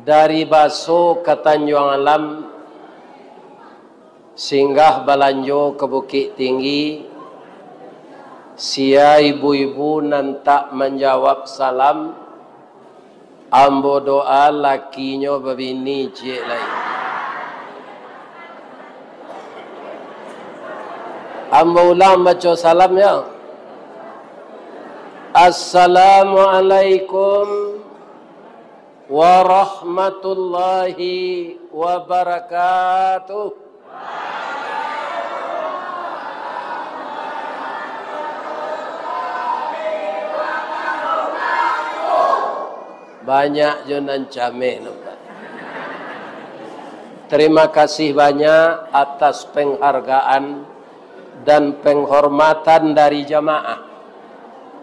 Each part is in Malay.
dari Baso ke Tanjung Alam, singgah Balanjo ke Bukit Tinggi, sia ibu-ibu nan tak menjawab salam, ambo doa lakinya babini cik lain. Ambo ulang baca salam ya. Assalamualaikum warahmatullahi wabarakatuh. Banyak jonan cameh nampak. Terima kasih banyak atas penghargaan dan penghormatan dari jamaah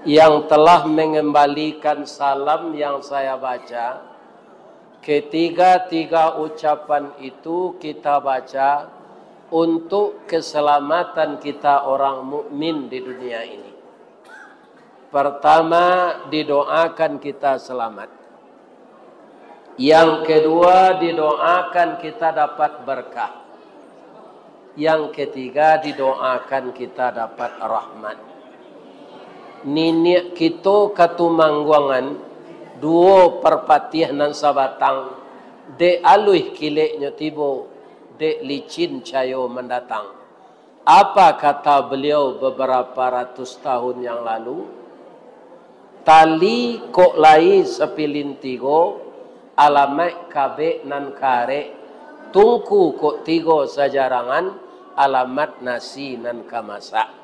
yang telah mengembalikan salam yang saya baca. Ketiga-tiga ucapan itu kita baca untuk keselamatan kita orang mukmin di dunia ini. Pertama, didoakan kita selamat. Yang kedua, didoakan kita dapat berkah. Yang ketiga, didoakan kita dapat rahmat. Nini kita katumangguangan duo perpatiah nan sabatang de aluih kileknya tibo de licin cayo mendatang. Apa kata beliau beberapa ratus tahun yang lalu? Tali kok lai sepilin tigo alamat kabe nan kare, tungku kok tigo sajarangan alamat nasi nan kamasak.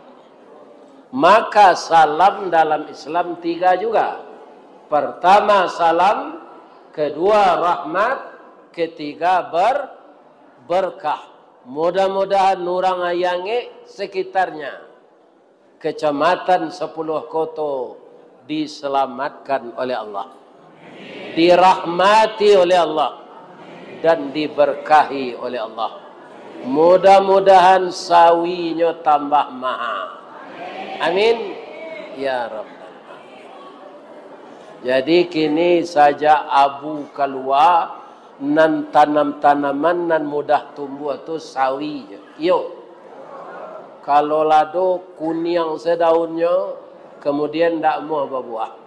Maka salam dalam Islam tiga juga. Pertama salam, kedua rahmat, ketiga berkah. Mudah-mudahan nurang ayange sekitarnya, kecamatan 10 Koto diselamatkan oleh Allah, dirahmati oleh Allah, dan diberkahi oleh Allah. Mudah-mudahan sawinya tambah mahal. Amin ya Rabbal. Jadi kini saja abu keluar nan tanam-tanaman nan mudah tumbuh tu sawi je. Yo. Kalau lado kuning sedaunnya kemudian ndak mau berbuah.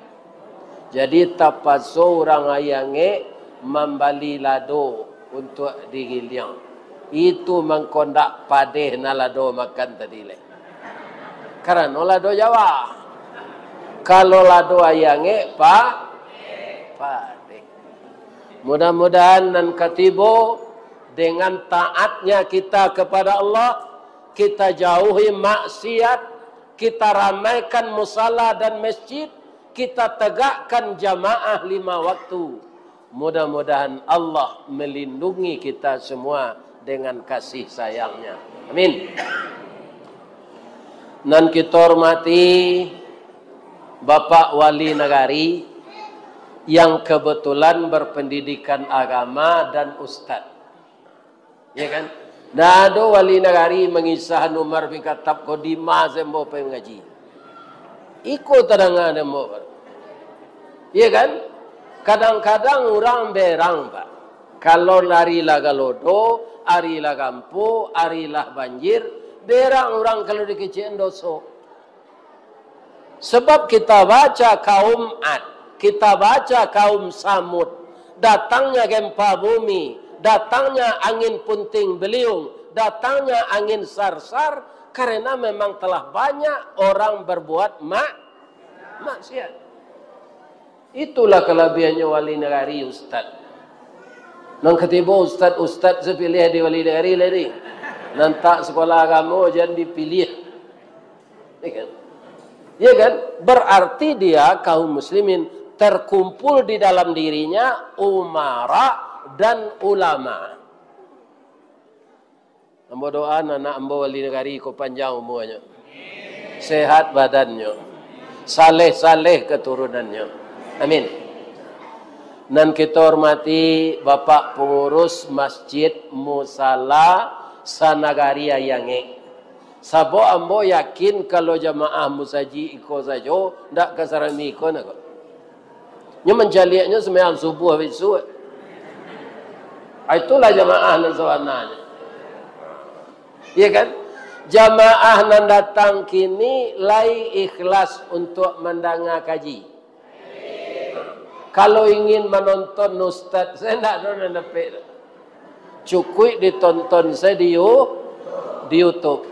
Jadi tapaso orang ayange membali lado untuk digiliang. Itu mengkondak padeh na lado makan tadi le. Karena lado Jawa. Kalau lado ayange padeh. Mudah-mudahan dan katibo dengan taatnya kita kepada Allah, kita jauhi maksiat, kita ramaikan musala dan masjid, kita tegakkan jamaah 5 waktu. Mudah-mudahan Allah melindungi kita semua dengan kasih sayangnya. Amin. Dan kita hormati Bapak Wali Negari yang kebetulan berpendidikan agama dan ustaz. Ya kan? Nah, ada Wali Negari mengisah Umar bin Khattab kodima sembo pengaji. Ikut terangan demo. Ya kan? Kadang-kadang orang berang, Pak. Kalau lari lagalodo, ari lagampu, ari lah banjir, berang orang kalau dikecil doso. Sebab kita baca kaum Ad, kita baca kaum Samud, datangnya gempa bumi, datangnya angin punting beliung, datangnya angin sarsar, karena memang telah banyak orang berbuat maksiat. Itulah kelebihannya Wali Negari Ustaz. Nang ketiba Ustaz sepilih di Wali Negari lagi. Nanti sekolah agama jangan dipilih. Ya kan? Ya kan? Berarti dia kaum muslimin terkumpul di dalam dirinya umara dan ulama. Ambo doa anak ambo Wali Negari ko panjang umurnya. Sehat badannya. Saleh-saleh keturunannya. Amin. Dan kita hormati Bapak Pengurus Masjid Musala Sanagaria Yange. Sabo ambo yakin kalau jamaah musaji iko sajo ndak kasarami iko nak. Nya menjaliaknya sembahyang subuh habis subuh. Itulah jamaah nan sawananya. Iya kan? Jamaah nan datang kini lai ikhlas untuk mendengar kaji. Kalau ingin menonton ustaz, saya tidak ada nepek. Cukup ditonton saya di YouTube.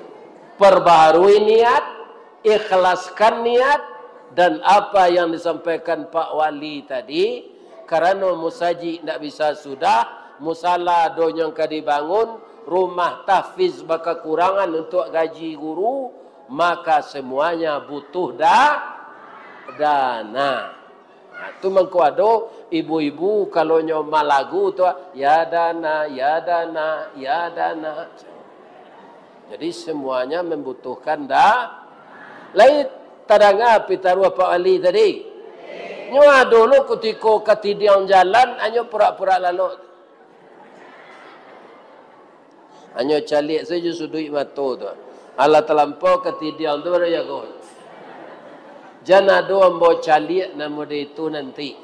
Perbaharui niat, ikhlaskan niat, dan apa yang disampaikan Pak Wali tadi, karena musaji tidak bisa sudah, musala donyong dibangun, rumah tahfiz berkekurangan untuk gaji guru, maka semuanya butuh dana. Nah, itu mengkuado ibu-ibu kalau nyoma lagu tu ya dana, ya dana, ya dana. Jadi semuanya membutuhkan lain tadanga pitarua Pak Ali tadi. Nyoa dulu ketika ketidiang jalan hanya pura-pura lalu. Hanya calik saja sudut mata tu. Allah terlampau ketidiang tu baru jago. Jangan ada ambo calik nama dia itu nanti.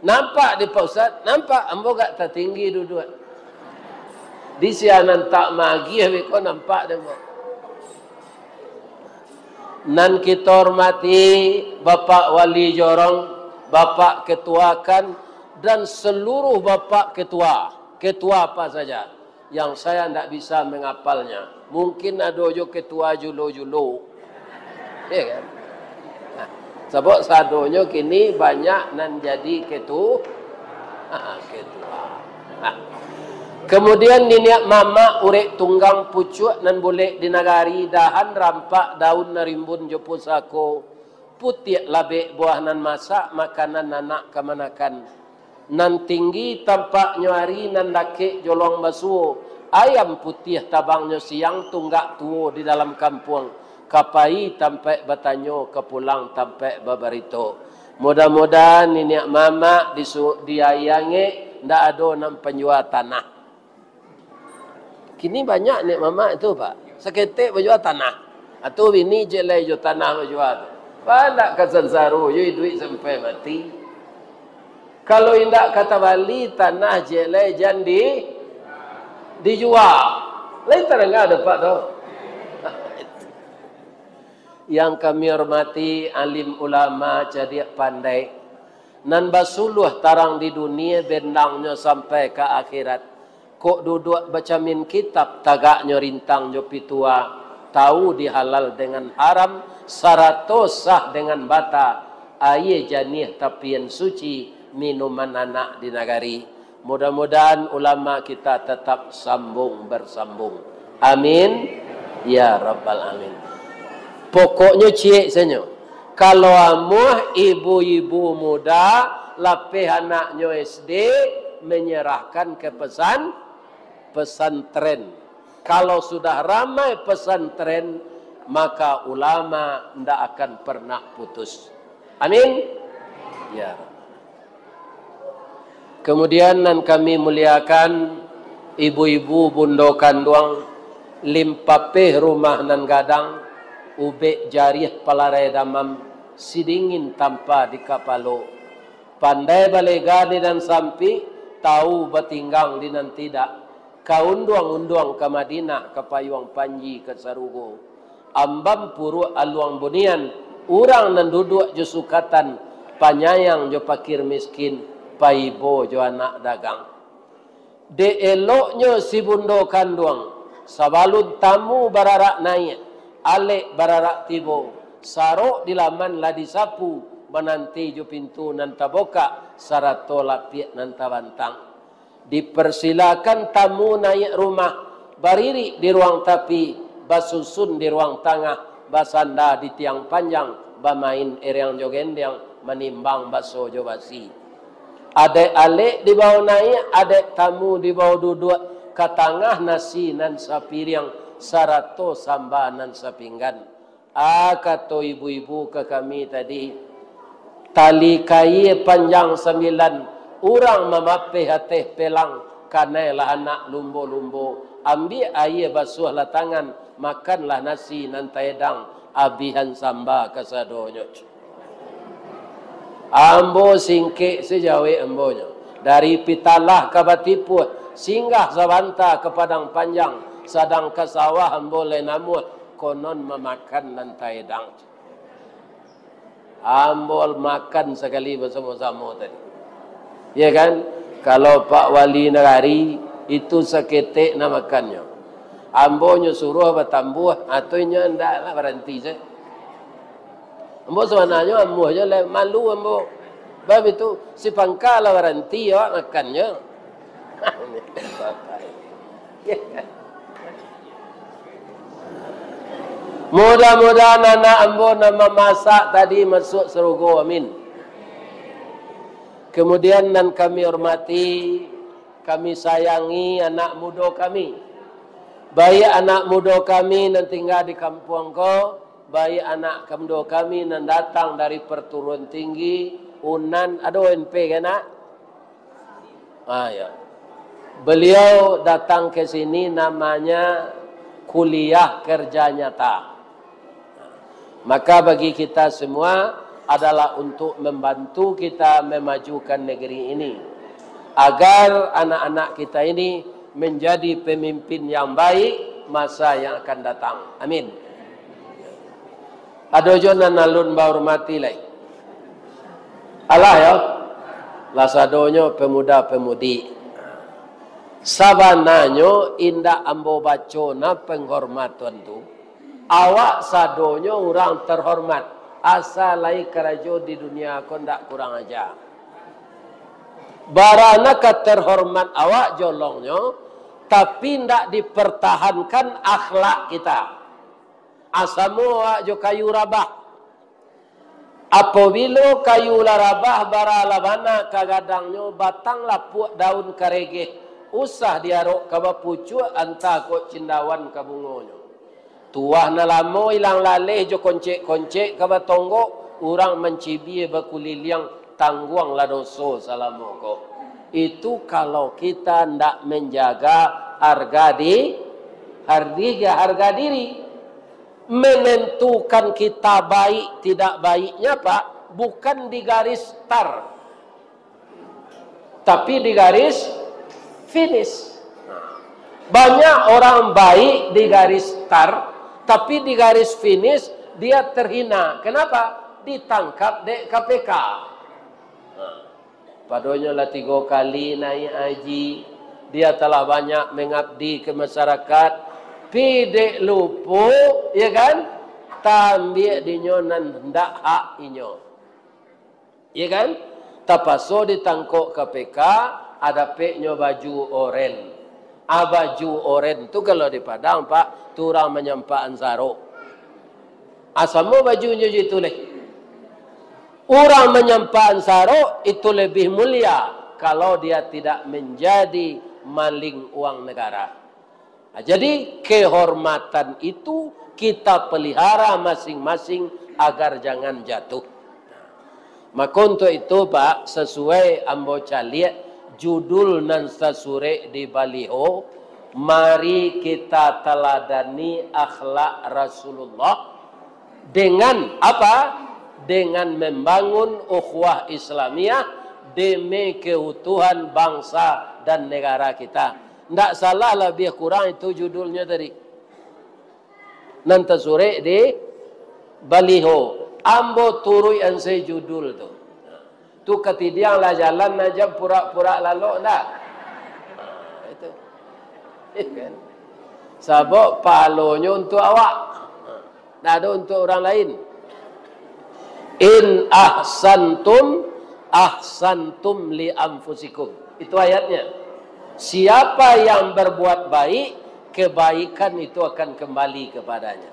Nampak di Pak Ustaz? Nampak ambo gak tertinggi duduk. Di sianan tak magi habis kau nampak dia. Nan kita hormati Bapak Wali Jorong, Bapak Ketuakan dan seluruh Bapak Ketua. Ketua apa saja yang saya tidak bisa menghafalnya. Mungkin ada jo ketua julo-julo. Ya kan? Sebab sadonya kini banyak nan jadi ketua. Kemudian niniak mama urek tunggang pucuk nan boleh dinagari dahan rampak daun narimbun jo pusako putih labe buah nan masak makanan anak kemanakan nan tinggi tampak nyari nan lake jolong basuh ayam putih tabangnya siang tunggak tuo di dalam kampung kapai tampai batanyo kepulang tampai babarito. Mudah-mudahan niniak mama diayangi ndak ada nan penjual tanah. Kini banyak nek mama itu Pak. Seketik berjual tanah. Atau bini je lai jual tanah berjual tu. Banyak kesan saru. Yui duit sampai mati. Kalau indak kata bali tanah je lai jangan dijual. Lain terengah ada Pak tu. Yang kami hormati alim ulama cerdik pandai. Nan basuluh tarang di dunia bendangnya sampai ke akhirat. Kok duduk baca min kitab tagaknya rintang jo pitua tahu dihalal dengan haram sarato sah dengan bata aye janih tapian suci minuman anak di nagari. Mudah-mudahan ulama kita tetap sambung bersambung. Amin ya rabbal alamin. Pokoknya cik senyo kalau amuh ibu-ibu muda lapih anaknya SD menyerahkan ke pesantren. Kalau sudah ramai pesantren, maka ulama tidak akan pernah putus. Amin. Ya. Kemudian nan kami muliakan ibu-ibu bundokan doang limpapeh rumah nan gadang ube jarih palarai damam sidingin tanpa di kapalo pandai balegani dan sampi tahu batinggang di nan tidak kaunduang-unduang ke Madinah, ke Payuang Panji, ke Sarugo. Ambam puru aluang bunian, orang nan duduk jo sukatan, panyayang jo pakir miskin, paibo jo anak dagang. De eloknya si bundo kanduang, sabalud tamu bararak naik, alek bararak tibo, sarok di laman lah disapu, menanti jo pintu nan taboka, sarato lapiak nan tabantang. Dipersilakan tamu naik rumah, bariri di ruang tapi, basusun di ruang tengah, basanda di tiang panjang, bamain eriang jogendang, menimbang baso jo basi. Adek alek di bawah naik, adek tamu di bawah duduk, ke tengah nasi nan sapiriang, sarato samba nan sapinggan. Kata ibu-ibu ke kami tadi, tali kayu panjang 9, orang memapih hati pelang kanailah anak lumbo-lumbo ambil air basuhlah tangan makanlah nasi nan taedang abihan samba kasadonyo ambo singkik sejauh ambonya dari pitalah ke batipu singgah sabanta ke padang panjang, sedang ke sawah boleh namuh, konon memakan nantai dang. Ambol makan sekali bersama-sama tadi. Ya kan? Kalau Pak Wali Negari itu seketik nak makannya. Ambonya suruh bertambuh, atunya ndaklah berhenti saya. Ambo sebenarnya ambonya malu ambo. Sebab itu si pangkala berhenti ya makannya. Mudah-mudahan anak ambo nama masak tadi masuk surga, amin. Kemudian dan kami hormati, kami sayangi anak muda kami. Baik anak muda kami yang tinggal di kampung ko, baik anak muda kami yang datang dari perturuan tinggi, Unan, ada UNP kan nak? Ya. Beliau datang ke sini namanya kuliah kerja nyata. Maka bagi kita semua adalah untuk membantu kita memajukan negeri ini. Agar anak-anak kita ini menjadi pemimpin yang baik masa yang akan datang. Amin. Adojo nanalun bahormati lai. Allah ya. Lasadonyo pemuda-pemudi. Sabananyo indah ambo bacona penghormatan tu. Awak sadonyo orang terhormat. Asal lai kerajo di dunia kau ndak kurang aja. Barana keterhormat awak jolongnya, tapi ndak dipertahankan akhlak kita. Asamu awak jo kayu rabah. Apabila kayu larabah baralabana kagadangnya batang lapuk daun karege. Usah diarok kaba pucuk anta kok cindawan kabungonyo. Tuah na lamo ilang laleh jo koncek-koncek kaba tonggo urang mencibi bakuliliang tangguang la doso salamoko. Itu kalau kita ndak menjaga harga diri. Menentukan kita baik tidak baiknya Pak bukan di garis start, tapi di garis finish. Banyak orang baik di garis start, tapi di garis finish dia terhina. Kenapa? Ditangkap di KPK. Padonya lah 3 kali naik haji. Dia telah banyak mengabdi ke masyarakat. Pidek lupu, ya kan? Tambih dinyo nan ndak hak inyo. Ya kan? Tapaso ditangkok KPK, ada peknyo baju oren. Baju oren tu kalau di Padang Pak, turang menyampak ansaro. Asamu bajunya itu leh. Orang menyampak ansaro itu lebih mulia kalau dia tidak menjadi maling uang negara. Nah, jadi kehormatan itu kita pelihara masing-masing agar jangan jatuh. Maka untuk itu Pak, sesuai ambo caliat judul nan sasure di baliho, mari kita teladani akhlak Rasulullah dengan apa? Dengan membangun ukhuwah Islamiyah demi keutuhan bangsa dan negara kita. Tidak salah lebih kurang itu judulnya tadi. Nanti sore di baliho. Ambo turui ansai judul tu. Tu ketidiang lah jalan aja pura-pura lalu dah. Itu. Kan? Sabok palonya untuk awak. Tak ada untuk orang lain. In ahsantum li anfusikum. Itu ayatnya. Siapa yang berbuat baik, kebaikan itu akan kembali kepadanya.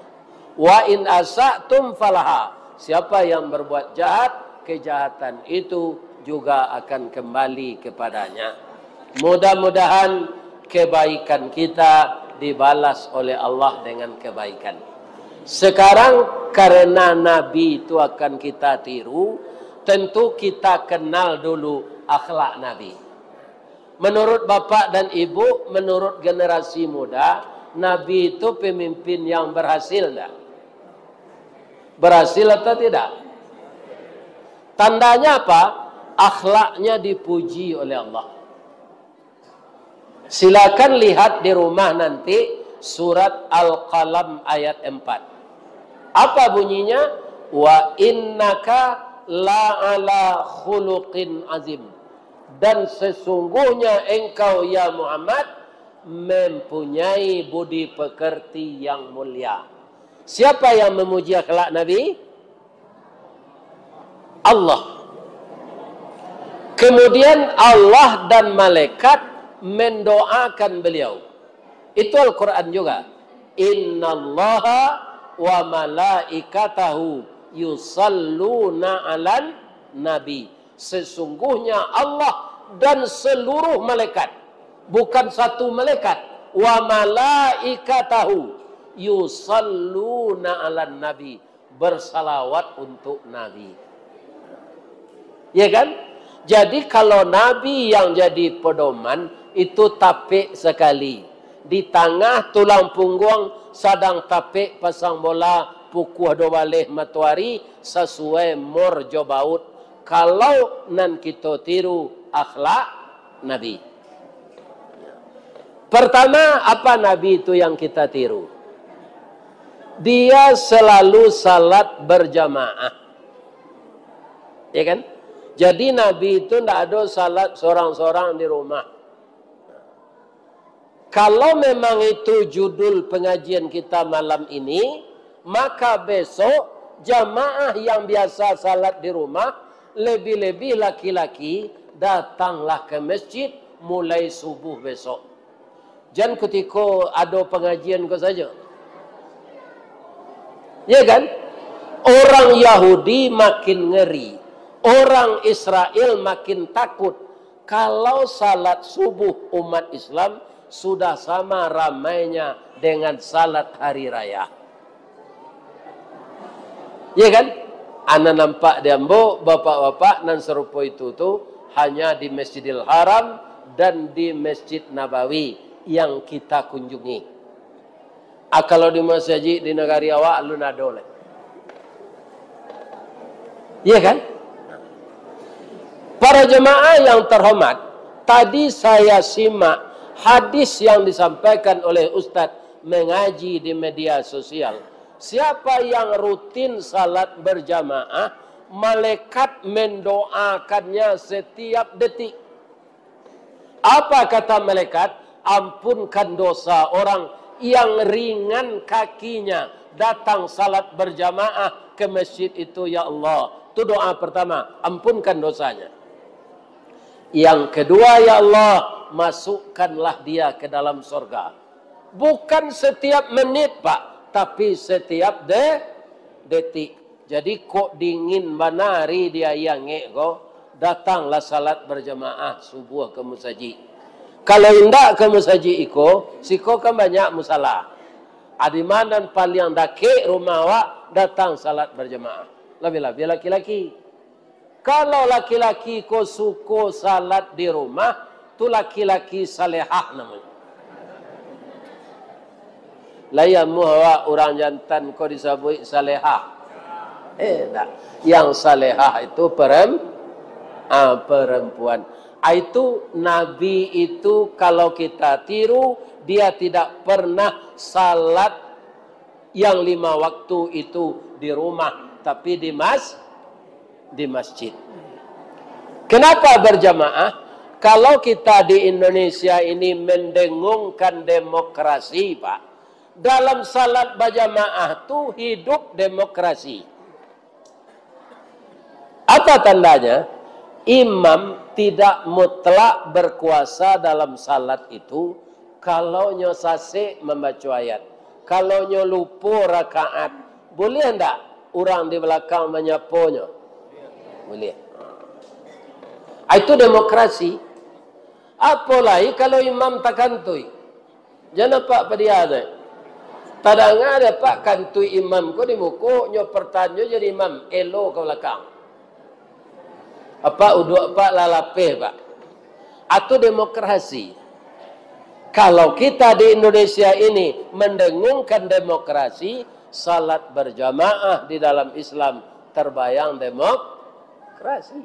Wa in asa'tum falaha. Siapa yang berbuat jahat, kejahatan itu juga akan kembali kepadanya. Mudah-mudahan kebaikan kita dibalas oleh Allah dengan kebaikan. Sekarang karena Nabi itu akan kita tiru, tentu kita kenal dulu akhlak Nabi. Menurut bapak dan ibu, menurut generasi muda, Nabi itu pemimpin yang berhasil enggak? Berhasil atau tidak? Tandanya apa? Akhlaknya dipuji oleh Allah. Silakan lihat di rumah nanti surat Al-Qalam ayat 4. Apa bunyinya? Wa innaka la'ala khuluqin azim. Dan sesungguhnya engkau ya Muhammad mempunyai budi pekerti yang mulia. Siapa yang memuji akhlak Nabi? Allah. Kemudian Allah dan malaikat mendoakan beliau. Itu Al-Quran juga. Innallaha wa malaikatahu yusalluna 'alan nabi. Sesungguhnya Allah dan seluruh malaikat, bukan satu malaikat, wa malaikatahu yusalluna 'alan nabi, bersalawat untuk nabi. Ya kan? Jadi kalau nabi yang jadi pedoman itu tapik sekali. Di tengah tulang punggung sadang tapik pasang bola pukul 2 balik matahari sesuai morjo baut. Kalau nan kita tiru akhlak Nabi. Pertama, apa Nabi itu yang kita tiru? Dia selalu salat berjamaah. Ya kan? Jadi Nabi itu tidak ada salat seorang-seorang di rumah. Kalau memang itu judul pengajian kita malam ini, maka besok jamaah yang biasa salat di rumah, lebih-lebih laki-laki, datanglah ke masjid mulai subuh besok. Jangan ketika ada pengajian kau saja. Ya kan? Orang Yahudi makin ngeri. Orang Israel makin takut. Kalau salat subuh umat Islam sudah sama ramainya dengan salat hari raya. Ya kan? Ana nampak di Ambo, bapak-bapak nan serupa itu tuh hanya di Masjidil Haram dan di Masjid Nabawi yang kita kunjungi. Kalau di masjid di negara awak lu nadole. Iya kan? Para jemaah yang terhormat, tadi saya simak hadis yang disampaikan oleh Ustadz mengaji di media sosial. Siapa yang rutin salat berjamaah, malaikat mendoakannya setiap detik. Apa kata malaikat? Ampunkan dosa orang yang ringan kakinya datang salat berjamaah ke masjid itu ya Allah. Itu doa pertama, ampunkan dosanya. Yang kedua, ya Allah, masukkanlah dia ke dalam surga. Bukan setiap menit, Pak, tapi setiap detik. Jadi kok dingin banari dia yang kok datanglah salat berjamaah subuh ke masjid. Kalau indak ke masjid iko, siko kan banyak musalah. Adi mana paling dake rumah awak datang salat berjamaah. Lebih-lebih laki-laki. Kalau laki-laki ko suko salat di rumah, tu laki-laki salehah namanya. Layamu hawa orang jantan ko disebut salehah. Tak. Yang salehah itu perempuan. Itu Nabi itu kalau kita tiru, dia tidak pernah salat yang 5 waktu itu di rumah, tapi di masjid. Kenapa berjamaah? Kalau kita di Indonesia ini mendengungkan demokrasi, Pak. Dalam salat berjamaah itu hidup demokrasi. Apa tandanya? Imam tidak mutlak berkuasa dalam salat itu kalau nyo sasik membaca ayat. Kalau nyo lupa rakaat, boleh enggak orang di belakang menyaponya? Boleh. Itu demokrasi. Apalagi kalau imam tak kantui. Jangan pak dia ada. Tadang ada pak kantui imam ko di muka nyo pertanyaan jadi imam elo ke belakang. Apa uduk pak lalapeh pak. Itu demokrasi. Kalau kita di Indonesia ini mendengungkan demokrasi, salat berjamaah di dalam Islam terbayang demokrasi.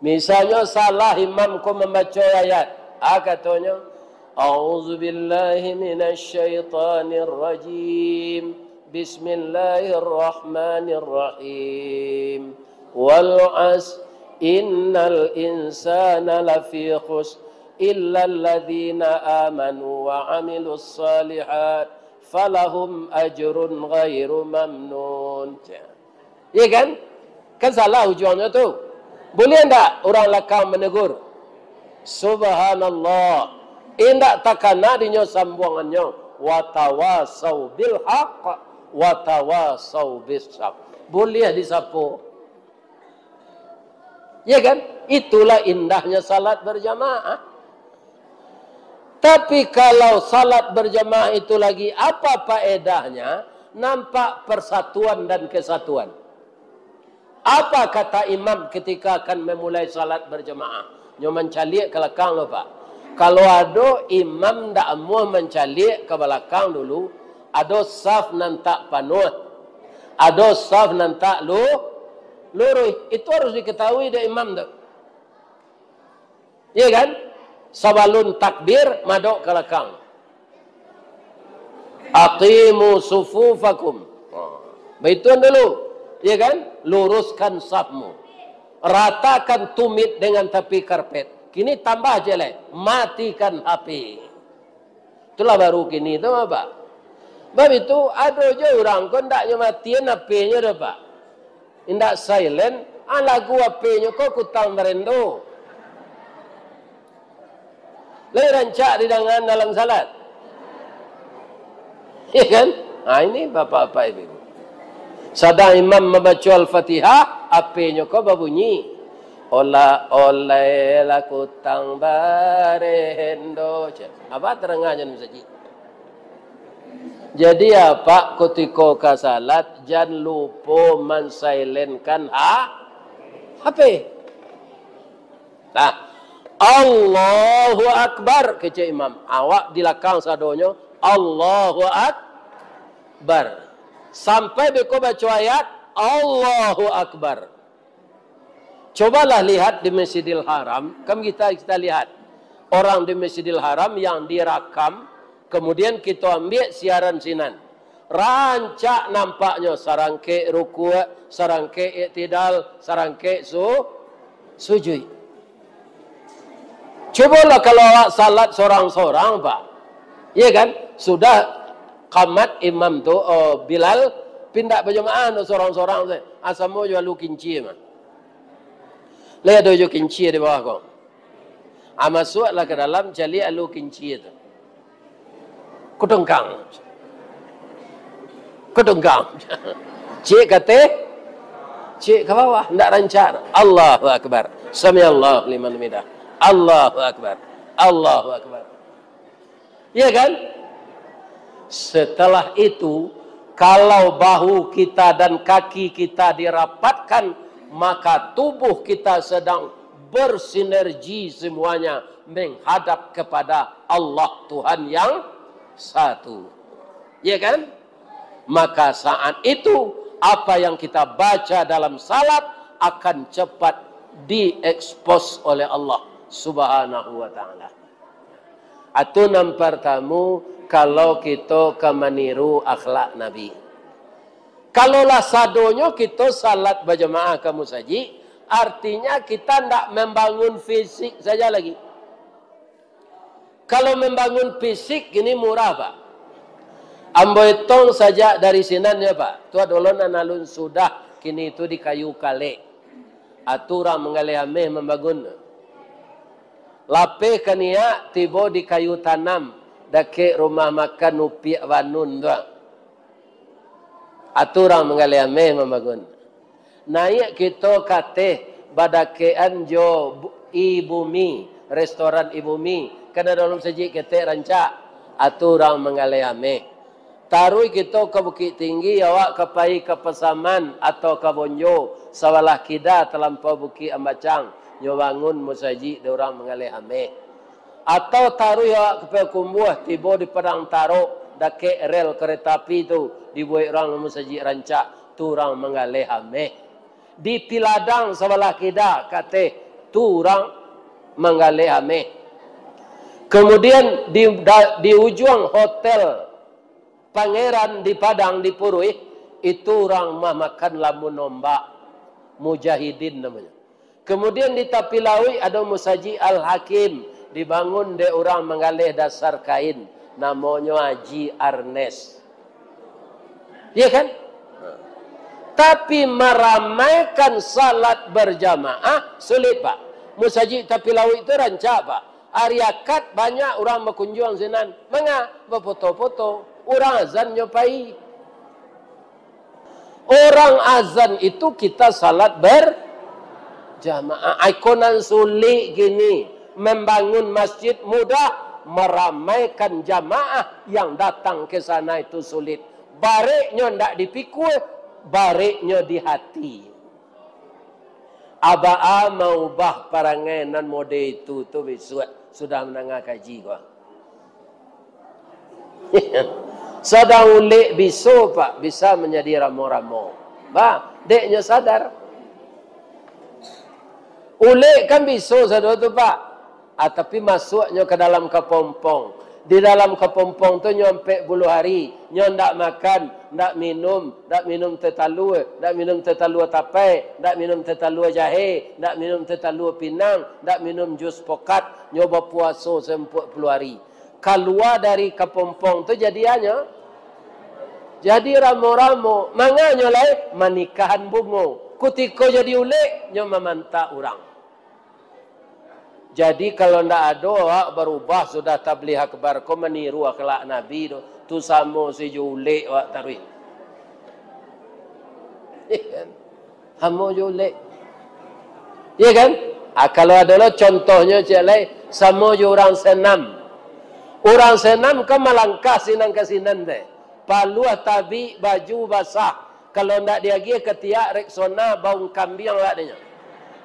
Misalnya salah imam ko membaca ayat, Katanya, A'udzu billahi minasy syaithanir rajim. Bismillahirrahmanirrahim. Wal 'asr innal insana lafi khusr illa alladhina amanu wa 'amilus shalihat falahum ajrun ghairu mamnun. Ya kan? Kan salah ujungnya tu. Boleh enggak orang lakang menegur? Subhanallah. Indak takana dinyo sambungannya. Watawasau bil haqq watawasau bis sabr. Boleh disapu. Ya kan? Itulah indahnya salat berjamaah. Tapi kalau salat berjamaah itu lagi apa faedahnya? Nampak persatuan dan kesatuan. Apa kata imam ketika akan memulai salat berjamaah? Nyo mencalik ke belakang lo Pak. Kalau ada imam ndak mau mencalik ke belakang dulu, ada saf nantak panuh, ada saf nantak lurus. Itu harus diketahui dari imam tu. Ya kan? Sabalun takbir madok ke belakang. Aqimu sufufakum. Baitun dulu. Ya kan? Luruskan safmu. Ratakan tumit dengan tepi karpet. Kini tambah jelek. Matikan HP. Itulah baru kini. Itu apa? Sebab itu ada je orang kau ndaknya matian HP-nya dah Pak. Indak silent. Lagu HP-nya kau kutang merendo. Lai rancak di dalam salat. Ya kan? Ini bapak-bapak ibu. Sadang imam membaca Al-Fatihah, apanya kau berbunyi. Ola laku tang barendo. Apa terangnya masjid? Jadi apa ketika ke salat jangan lupa mensilenkan HP. Nah, Allahu Akbar kecik imam. Awak di belakang sadonyo Allahu Akbar. Sampai beko baca ayat Allahu Akbar. Cobalah lihat di Masjidil Haram. Kita lihat orang di Masjidil Haram yang direkam, kemudian kita ambil siaran sinan. Rancak nampaknya sarangke ruku', sarangke i'tidal, sarangke sujud. Cobalah kalau awak salat sorang-sorang Pak. Ya kan? Sudah qamat imam tu Bilal pindah berjamaah no sorang-sorang asamo jual lu kinci mah. Lihat dojo kinci di bawah kau. Masuklah ke dalam jali alu kinci itu. Kudengkang. Cik kata cik ke bawah ndak rancak. Allahu Akbar. Samiallahu liman hamidah. Allahu Akbar. Allahu Akbar. Ya kan? Setelah itu, kalau bahu kita dan kaki kita dirapatkan, maka tubuh kita sedang bersinergi semuanya menghadap kepada Allah Tuhan yang satu. Ya kan? Maka saat itu, apa yang kita baca dalam salat akan cepat diekspos oleh Allah Subhanahu wa ta'ala. Atunan pertama, kalau kita meniru akhlak Nabi. Kalaulah sadonyo kita salat berjamaah kamu saji, artinya kita tidak membangun fisik saja lagi. Kalau membangun fisik, ini murah Pak. Ambo tong saja dari sinannya Pak. Tua dolon analun sudah, kini itu di kayu kale. Aturan mengalihame membangun. Lape kania tiba di kayu tanam. Dake rumah makan upiak wanun doang. Aturan mengalihame membangun. Naik kita kate badakean jo ibumi, restoran ibumi. Kena dalam sejik kita rancak. Aturan mengalihame. Tarui kita ke Bukit Tinggi, awak ke Pai ke Pesaman atau ke Bonjo, sawalah kida terlampau Bukit Ambacang, nyo bangun musaji orang mengalihame. Atau taruh ya ke Kumbuh, tiba di Padang Taruk, dake rel kereta api tu, dibuat orang musaji rancak, tu orang mengalihame. Di Tiladang sebelah kita, kata tu orang mengalihame. Kemudian di ujung hotel Pangeran di Padang di Purui, itu orang mah makan lamun ombak, mujahidin namanya. Kemudian di Tapilawi ada Musaji Al-Hakim, dibangun de orang mengalih dasar kain, namanya Haji Arnes. Ya kan? Tapi meramaikan salat berjamaah sulit pak. Musaji Tapilawi itu rancak pak. Ariakat banyak orang berkunjung sinan. Menga berfoto-foto. Orang azan nyopai. Orang azan itu kita salat berjamaah. Ikonan sulit gini. Membangun masjid mudah. Meramaikan jamaah yang datang ke sana itu sulit. Bareknya ndak dipikul. Bareknya di hati. Abah mau bah parangenan mode itu tu sudah menengah kaji gua. Sedang ulik bisu pak bisa menjadi ramo-ramo. Bah, deknya sadar. Ulik kan bisu sadar tu pak. Tapi masuknya ke dalam kepompong. Di dalam kepompong tu nyampe 10 hari, nyo ndak makan, ndak minum tetalu, ndak minum tetalu tapai, ndak minum tetalu jahe, ndak minum tetalu pinang, ndak minum jus pokat, nyo berpuasa 40 hari. Keluar dari kepompong tu jadiannya jadi ramo-ramo, manganya lain manikahan bungo. Kutiko jadi ulek, nyo memantak orang. Jadi kalau ndak ada awak berubah sudah tabligh akbar ko meniru akhlak Nabi tu sama si julek awak taruh. Hamo julek. Ya kan? Kalau adalah contohnya cek sama je orang senam. Orang senam kan melangkah sinan ke sinan deh. Paluah tabi baju basah. Kalau ndak dia pergi ketiak reksona bau kambing adanya.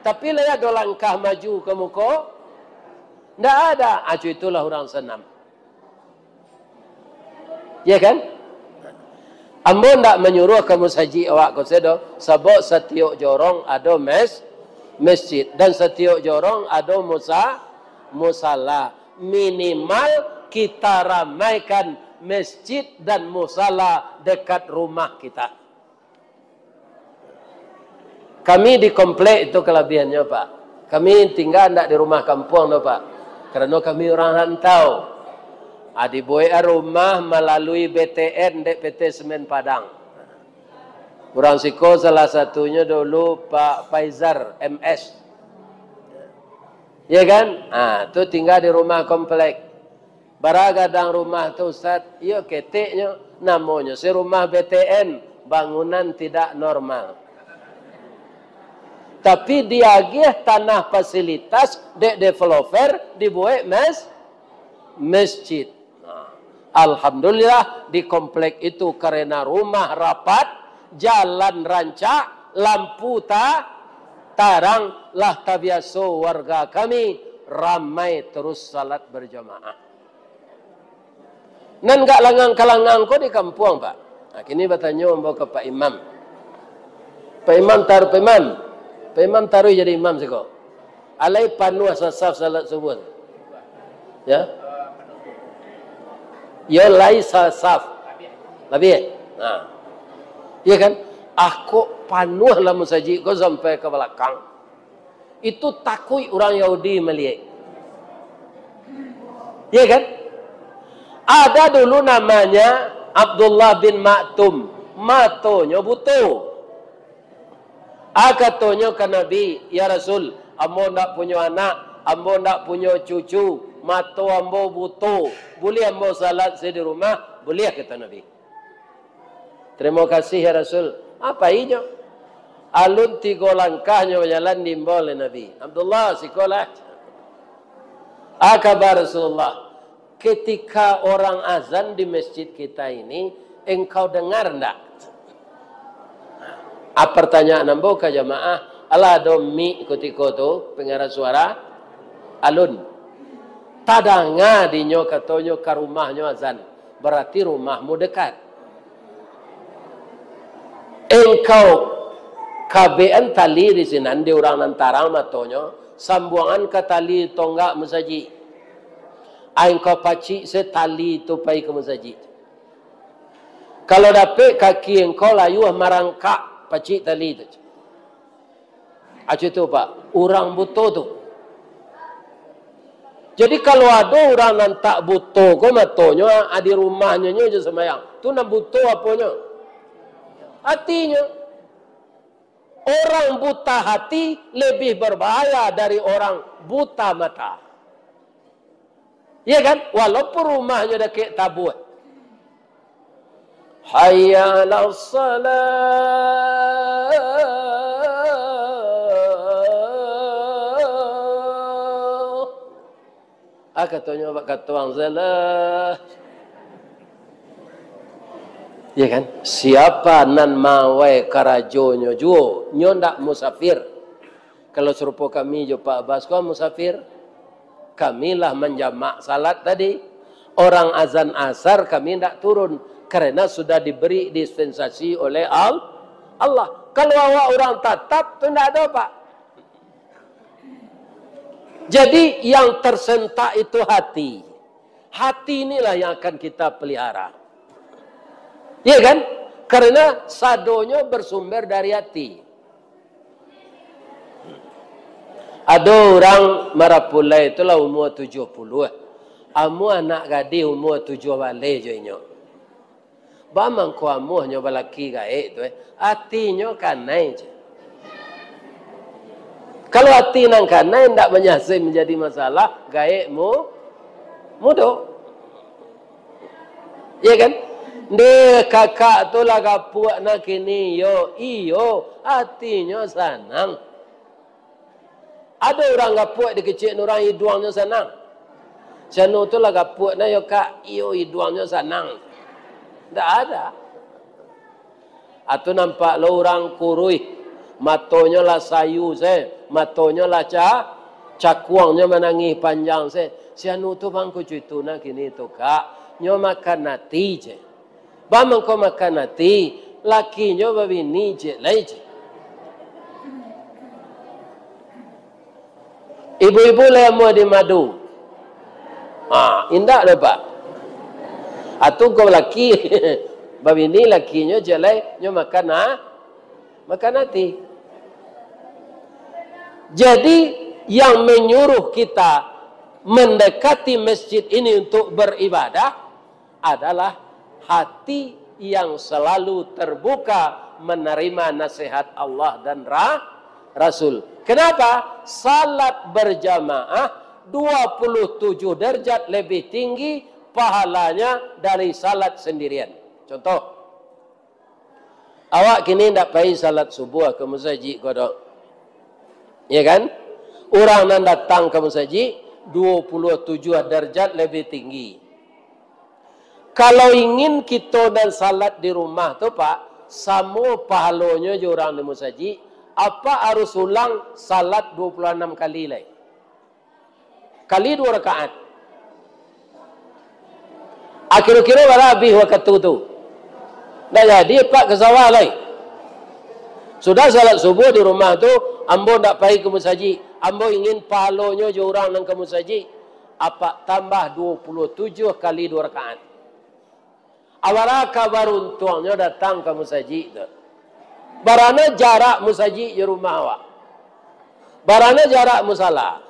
Tapi lah ada langkah maju ke muka. Tidak ada. Acu itulah orang senam. Ya kan? Ambo tidak menyuruh kamu saji awak kau sedo. Sebab setiap jorong ada masjid. Dan setiap jorong ada musala. Minimal kita ramaikan masjid dan musala dekat rumah kita. Kami di komplek itu kelebihannya pak. Kami tinggal tidak di rumah kampung no, pak. Karena kami orang rantau. Dibuat rumah melalui BTN dek PT Semen Padang. Orang Siko salah satunya dulu Pak Faizar MS. Ya kan? Tu tinggal di rumah komplek. Baragadang rumah tu Ustaz, iya keteknya namanya si rumah BTN, bangunan tidak normal. Tapi diagih tanah fasilitas dek developer dibuat masjid. Alhamdulillah di komplek itu karena rumah rapat, jalan rancak, lampu tarang, lah tabiaso warga kami ramai terus salat berjamaah. Nan gak langang-kalangang ko di kampung pak. Kini bertanya membawa ke Pak Imam. Pak Imam taruh Pak Imam. Pak Imam taruh jadi imam sih kok. Alai panuh sasaf salat subuh. Ya. Ya lai sasaf. Lebih. Iya kan? Aku panuh lah musaji kau sampai ke belakang. Itu takui orang Yahudi melihat. Iya kan? Ada dulu namanya Abdullah bin Maktum. Matonya butuh. Katanya ke Nabi, ya Rasul, ambo nak punya anak, ambo nak punya cucu, mato ambo butuh. Boleh ambo salat di rumah? Boleh kata Nabi. Terima kasih ya Rasul. Apa ini? Alun 3 langkahnya berjalan dimbol oleh Nabi. Abdullah sekolah. Kabar Rasulullah. Ketika orang azan di masjid kita ini, engkau dengar enggak? Pertanyaan ambo ke jamaah, ala ada mi ketika tu pengarah suara alun. Tadanga dinyo katonyo ke rumahnya azan. Berarti rumahmu dekat. Engkau KBN tali di sini di orang nantarang matonyo, sambuangan ke tali tonggak mesaji. Aing kau pacik setali tu pai ke masjid. Kalau dapat kaki engkau layu marangkak pacik tali tu. Acu tu pak, orang butuh tu. Jadi kalau ada orang yang tak butuh, kau matonya di rumahnya je semayang. Tu nak butuh apanya? Hatinya. Orang buta hati lebih berbahaya dari orang buta mata. Ya kan? Walaupun rumahnya dah kayak tabut. Hayya 'alas salat. Katanya kata orang salah. Ya kan? Siapa nan mawai karajonyo juo, nyo ndak musafir. Kalau serupa kami jo Pak Abbas, kau musafir? Kamilah menjamak salat tadi. Orang azan asar kami ndak turun karena sudah diberi dispensasi oleh Allah. Kalau awak orang tatap tu ndak ada Pak. Jadi yang tersentak itu hati. Hati inilah yang akan kita pelihara. Iya kan? Karena sadonya bersumber dari hati. Ada orang marapulai itulah umur 70. Amu anak gadis umur 7 balik je inyo. Bamang ko amu nyo balaki gae tu hatinya kanai je. Kalau hati nang kanai ndak menyasai menjadi masalah, gae mudo. Ya kan? De kakak tu laga puak nak kini yo iyo hatinya senang. Ada orang gapuak di kecil orang hiduangnya senang. Janu tu laga puak na yo kak iyo hiduangnya senang. Ndak ada. Atau nampak lo orang kurui, matonya lah sayu matonya lah cakuangnya menangis panjang Janu tu bangku cuitu nak kini tu kak, nyo makan nati je. Bamang ko makan nati, lakinya babini je lai je. Ibu-ibu lah mau di madu. Indah dah Pak. Atau kau laki, babini lakinya je lai, nyo makan nati. Jadi yang menyuruh kita mendekati masjid ini untuk beribadah adalah hati yang selalu terbuka menerima nasihat Allah dan Rasul. Kenapa? Salat berjamaah 27 derajat lebih tinggi pahalanya dari salat sendirian. Contoh, awak kini tidak pergi salat subuh ke masjid kodok. Ya kan? Orang yang datang ke masjid 27 derajat lebih tinggi. Kalau ingin kita dan salat di rumah tu Pak, sama pahalanya je orang di masjid, apa harus ulang salat 26 kali lagi? Kali 2 rakaat. Akhir-akhir berapa habis waktu tu? Dah jadi Pak ke sawah lagi. Sudah salat subuh di rumah tu, ambo tak pergi ke masjid. Ambo ingin pahalanya je orang yang ke masjid. Apa tambah 27 kali 2 rakaat. Awalnya kabar untungnya datang ke masjid. Barana jarak masjid di rumah awak. Barana jarak musala.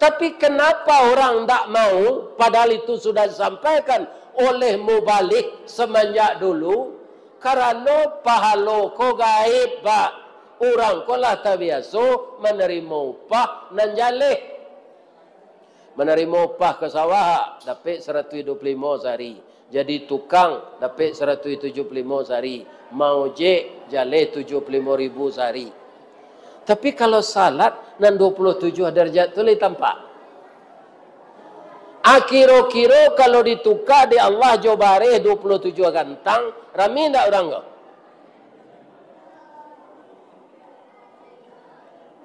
Tapi kenapa orang tak mau, padahal itu sudah disampaikan oleh mubalik semenjak dulu, karena pahala ko gaib Pak. Orang ko lah tak biasa menerima upah nan jalih. Menerima upah ke sawah dapat 125 sehari. Jadi tukang dapat 175 sehari. Mau je jalih 75.000 sehari. Tapi kalau salat nan 27 derajat tu tampak. Akhir-akhir kalau ditukar di Allah jobare 27 gantang, rami ndak orang kau?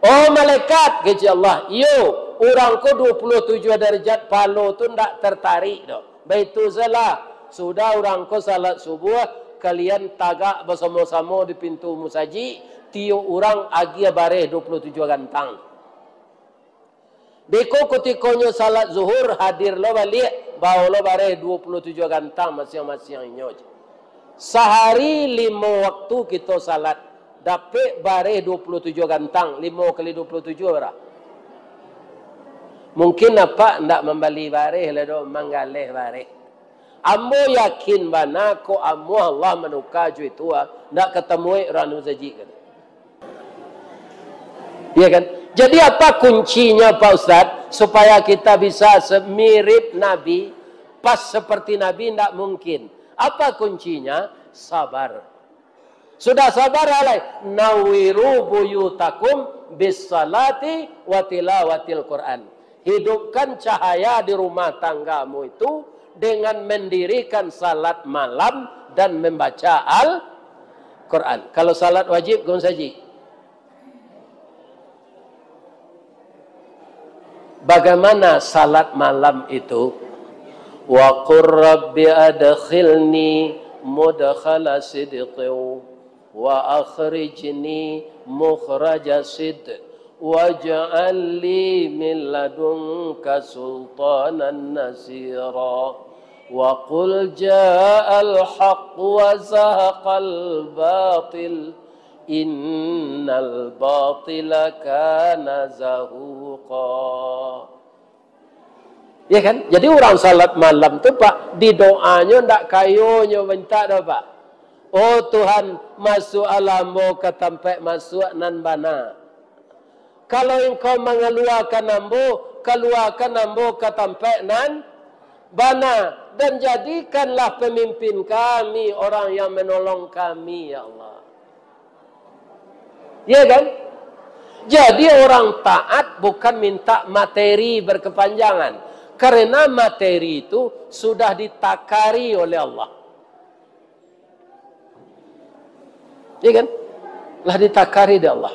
Oh malaikat kata Allah, yo orang ko 27 derajat palo tu ndak tertarik dah. Baitu salah. Sudah orang ko salat subuh, kalian tagak bersama-sama di pintu musajid, tiup orang agi bareh 27 gantang. Beko kutikonyo salat zuhur hadir lo balik bawa lo bare 27 gantang masing-masing inyo. Sehari 5 waktu kita salat dapat bare 27 gantang 5 kali 27 berapa? Mungkin apa ndak membeli bare ledo manggaleh bare. Ambo yakin bana ko ammo Allah menukaju itu ndak ketemu orang muzaji kan. Iya kan? Jadi apa kuncinya Pak Ustaz supaya kita bisa semirip Nabi, pas seperti Nabi tidak mungkin. Apa kuncinya? Sabar. Sudah sabar alai. Nawiru buyutakum bis salati wa tilawatil Quran. Hidupkan cahaya di rumah tanggamu itu dengan mendirikan salat malam dan membaca Al-Quran. Kalau salat wajib gun saji. Bagaimana salat malam itu? Wa qur rabbi adkhilni mudkhala sidqin wa akhrijni mukhraja sidq waj'al li min ladunka sultanan nasira wa qul ja'al haqq wa zahaqal batil innal batila kana zahuqa. Ya kan? Jadi orang salat malam tu Pak, di doanya ndak kayonyo minta dah Pak. Oh Tuhan, masuk alammu ke tempat masuk nan bana. Kalau engkau mengeluarkan ambo, keluarkan ambo ke tempat nan bana dan jadikanlah pemimpin kami orang yang menolong kami ya Allah. Ya kan? Jadi orang taat bukan minta materi berkepanjangan. Karena materi itu sudah ditakari oleh Allah. Ya kan? Lah ditakari oleh Allah.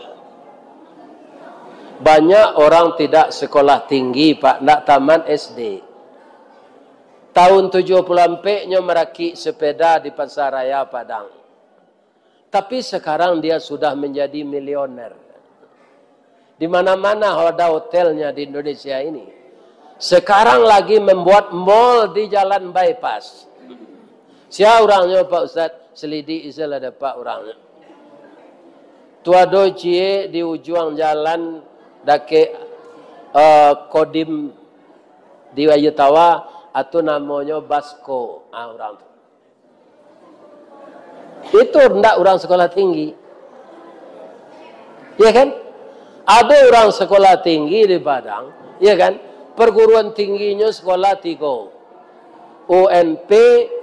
Banyak orang tidak sekolah tinggi, Pak, nak taman SD. Tahun 70-nya merakit sepeda di Pasaraya Padang. Tapi sekarang dia sudah menjadi milioner. Di mana-mana ada hotelnya di Indonesia ini. Sekarang lagi membuat mall di jalan bypass. Siapa orangnya Pak Ustaz? Selidik isalah dapat orangnya. Tua docie di ujung jalan dake Kodim di Wayutawa atau namanya Basko. Orang tu. Itu hendak orang sekolah tinggi. Ya kan? Ada orang sekolah tinggi di Padang, ya kan? Perguruan tingginya sekolah 3. UNP,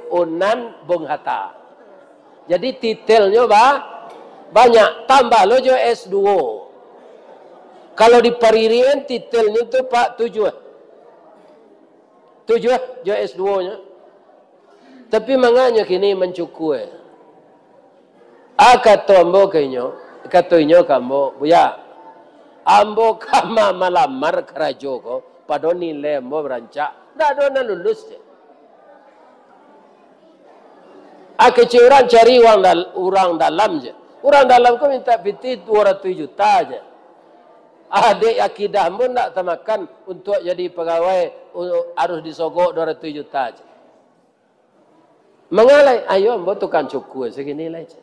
UNAN, Bung Hatta. Jadi titelnya banyak. Tambah lo jo S2. Kalau di Paririan titelnya tu Pak 7. 7 jo S2-nya. Tapi manganya kini mencukup. Kata ambo katanya kambo, buya. Ambo kama malamar kerajoko. Pada nilai mau berancak, dah ada lulus je. Keciuran cari orang dalam je. Orang dalam kau minta piti 200 juta je. Adik akidah pun tak tamakan untuk jadi pegawai harus disogok 200 juta je. Mengalai, ayo ambo tukang cukur segini lah je.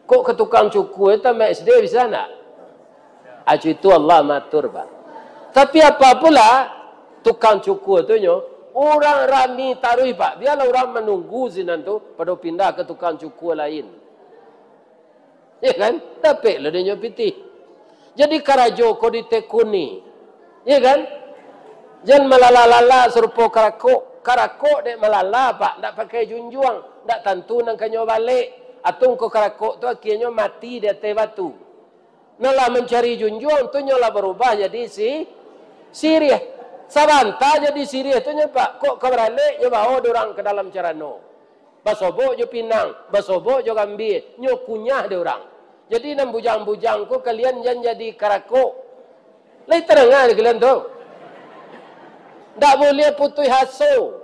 Kok ke tukang cukur itu SD bisa nak? Acu itu Allah matur Pak. Tapi apa pula tukang cukur tu nyo, orang rami tarui Pak. Biarlah orang menunggu zinan tu pada pindah ke tukang cukur lain. Ya kan? Tapi lah dia piti. Jadi karajo ko ditekuni. Ya kan? Jangan melala-lala serupa karakok. Karakok dek melala Pak, ndak pakai junjuang, ndak tentu nang kanyo balik. Atau ko karakok tu akhirnya mati di atas batu. Nalah mencari junjuang tu nyolah berubah jadi Siriah. Sabanta jadi Siriah tu Pak. Kok keberalik nyo bawa orang ke dalam Cerano. Basobok jo Pinang, basobok jo Gambir, nyo kunyah de orang. Jadi nam bujang-bujang ko kalian jangan jadi karakok. Lai terengah kalian tu. Ndak boleh putih haso.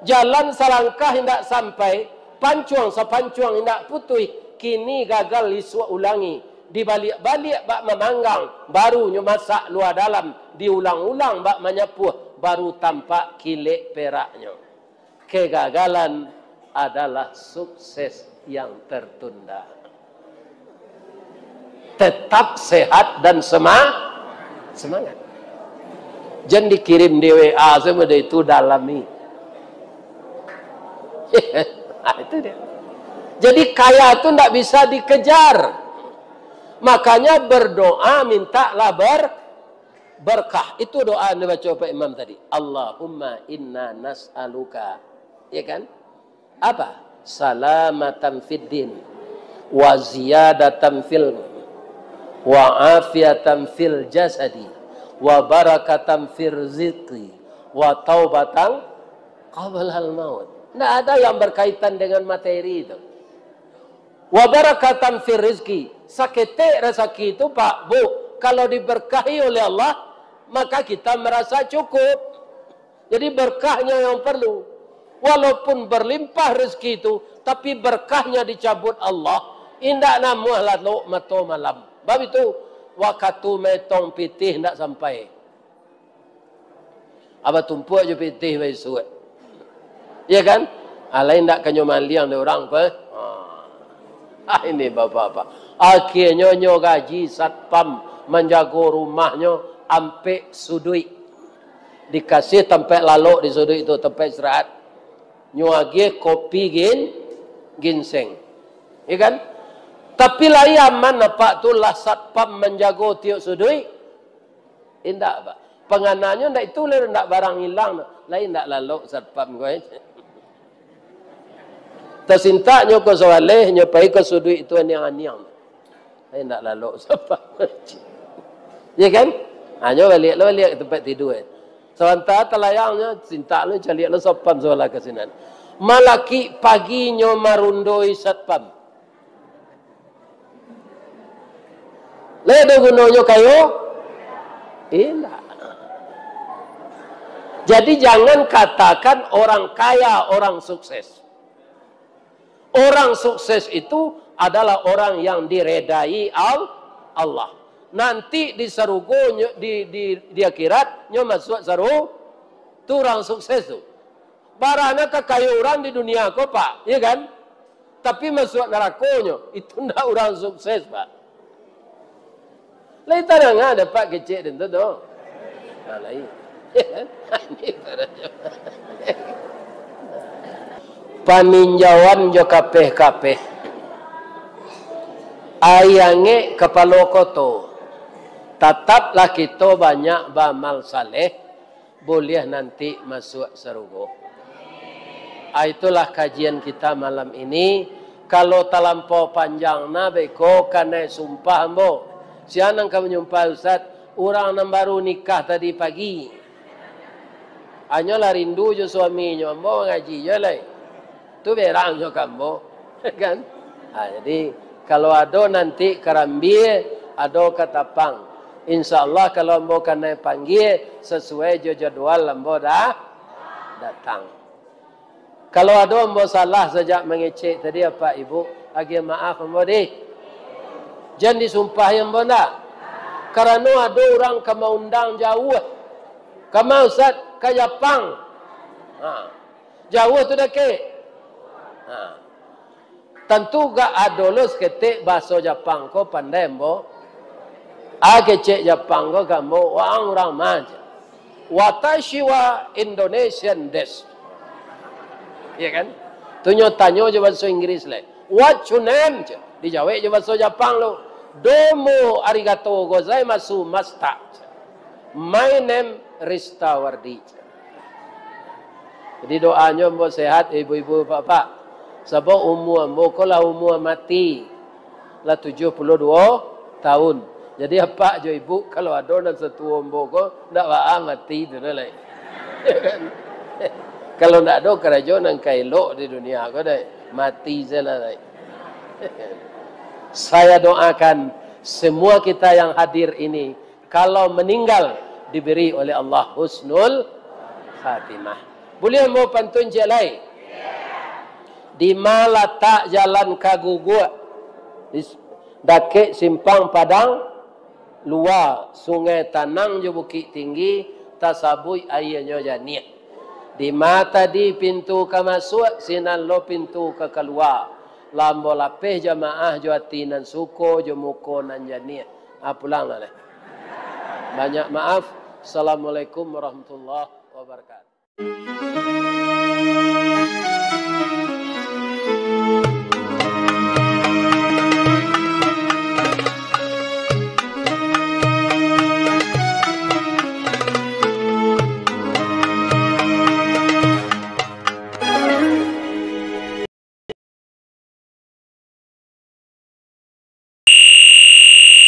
Jalan selangkah hendak sampai, pancuang sepancuang hendak putih, kini gagal liswa ulangi. dibalik-balik bak memanggang, baru nyo masak luar dalam, diulang-ulang bak menyepuh, baru tampak kilik peraknya. Kegagalan adalah sukses yang tertunda. Tetap sehat dan semangat. Jangan dikirim di WA semua itu dalami. Itu dia. Jadi kaya itu tidak bisa dikejar. Makanya berdoa mintalah berkah. Itu doa yang dibaca Pak Imam tadi. Allahumma inna nas'aluka. Ya kan? Apa? Salamatan fid din wa ziyadatan fil wa afiatan fil jasadi wa barakatan fil rizqi wa taubatan qabla al maut. Tidak ada yang berkaitan dengan materi itu. Wa barakatan fil rizqi. Sakete rezeki itu Pak Bu, kalau diberkahi oleh Allah maka kita merasa cukup. Jadi berkahnya yang perlu. Walaupun berlimpah rezeki itu, tapi berkahnya dicabut Allah. Indak namuh lalu mato malam. Bab itu wakatu metong pitih tidak sampai. Apa tumpuk je pitih besok. Ya kan? Lain tak kanyo maliang de orang apa? Ini bapak-bapak. Akhirnya nyo gaji satpam menjaga rumahnya ampe sudui. Dikasih tempat lalu di sudui itu tempat istirahat. Nyo agi kopi ginseng. Ya kan? Tapi lai aman apa tu lah satpam menjaga tiuk sudui. Indak apa? Pengananya ndak itu le ndak barang hilang. Lain ndak lalu satpam gue. Tersinta nyo ko soaleh nyo pai ko sudui itu aniang-aniang. Lain ndak lalu satpam. Ya kan? Nyo balik tempat tidur. Sementara telayangnya cinta lu cari lu satpam soal kesinan. Malaki paginya marundoi satpam. Ledo gunanya kayo? Tidak. Jadi jangan katakan orang kaya, orang sukses. Orang sukses itu adalah orang yang diredai Allah. Nanti di serugo di akhirat nyo masuk seru tu orang sukses tu. Barana kekayuran di dunia ko Pak, ya kan? Tapi masuk nerakonyo itu ndak orang sukses Pak. Lain tanang ada Pak kecil dan tu dong. Lain. Paninjauan jo kapeh-kapeh. Ayange kepala koto. Tetaplah kita banyak beramal saleh, boleh nanti masuk surga. Itulah kajian kita malam ini. Kalau terlampau panjang na beko karena sumpah ambo. Sianang kamu nyumpah Ustaz, orang yang baru nikah tadi pagi. Hanyalah rindu jo suaminya, ambo ngaji je lah. Tu berang jo kamu, kan? Jadi kalau ada nanti kerambil, ada ketapang. InsyaAllah kalau ambo kena panggil sesuai jadwal ambo dah datang. Kalau ada ambo salah sejak mengecek tadi apa ibu, agak maaf ambo deh. Jangan disumpah ambo nak. Karena ada orang kama undang jauh. Kama Ustaz ke Jepang. Jauh tu dah ke. Tentu gak ada lo seketik bahasa Jepang ko pandai ambo. Cek Jepang ko kamu orang maja. Watashi wa Indonesian desu. Ya kan? Tunyo tanyo je bahasa Inggris le. What your name? Dijawab je bahasa Jepang lo. Domo arigatou gozaimasu masta. My name Rista Wardi. Jadi doanya ambo sehat ibu-ibu bapak. Sebab umur ambo ko lah umur mati. Lah 72 tahun. Jadi apa jo ibu kalau ada nak setua ambo ko ndak waa mati tu lah. Kalau ndak ada kerajaan yang kailok di dunia ko dai mati salah dai. Saya doakan semua kita yang hadir ini kalau meninggal diberi oleh Allah husnul khatimah. Boleh mau pantun jalai? Di mana tak jalan kagugua? Dakek simpang padang luar, sungai tanang je bukit tinggi, tasabui airnya janiah. Di mata di pintu ke masuk, sinan lo pintu ke keluar. Lambo lapeh jamaah jo hati nan suko jo muko nan janiah. Pulang lah. Banyak maaf. Assalamualaikum warahmatullahi wabarakatuh.